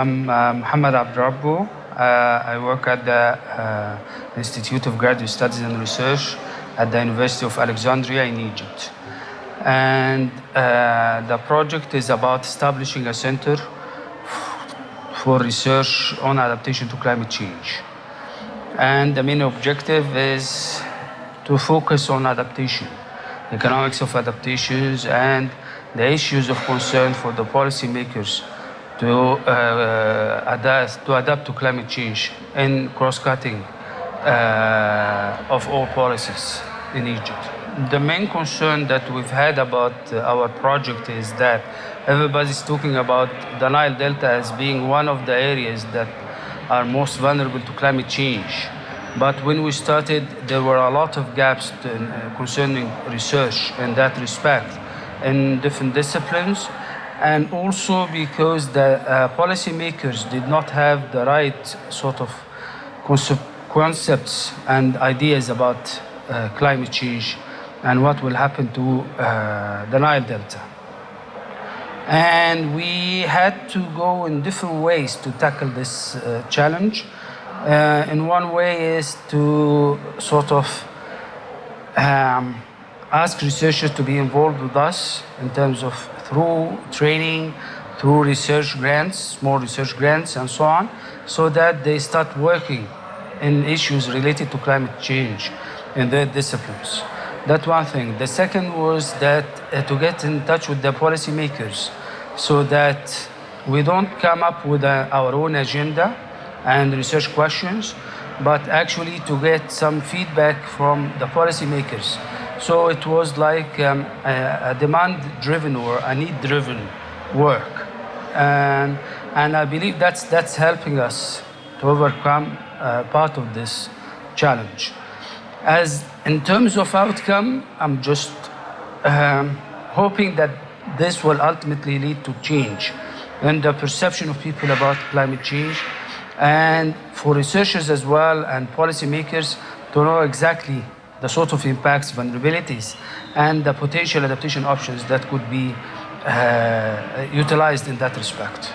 I'm Mohammed Abdrabo. I work at the Institute of Graduate Studies and Research at the University of Alexandria in Egypt. And the project is about establishing a center for research on adaptation to climate change. And the main objective is to focus on adaptation, economics of adaptations, and the issues of concern for the policymakers to adapt to climate change in cross-cutting of all policies in Egypt. The main concern that we've had about our project is that everybody's talking about the Nile Delta as being one of the areas that are most vulnerable to climate change. But when we started, there were a lot of gaps concerning research in that respect in different disciplines, and also because the policymakers did not have the right sort of concepts and ideas about climate change and what will happen to the Nile Delta. And we had to go in different ways to tackle this challenge. In one way is to sort of ask researchers to be involved with us in terms of through training, through research grants, small research grants and so on, so that they start working in issues related to climate change in their disciplines. That's one thing. The second was that to get in touch with the policymakers so that we don't come up with our own agenda and research questions, but actually to get some feedback from the policymakers. So it was like a demand-driven or a need-driven work. And I believe that's helping us to overcome part of this challenge. As in terms of outcome, I'm just hoping that this will ultimately lead to change in the perception of people about climate change, and for researchers as well and policymakers to know exactly the sort of impacts, vulnerabilities, and the potential adaptation options that could be utilized in that respect.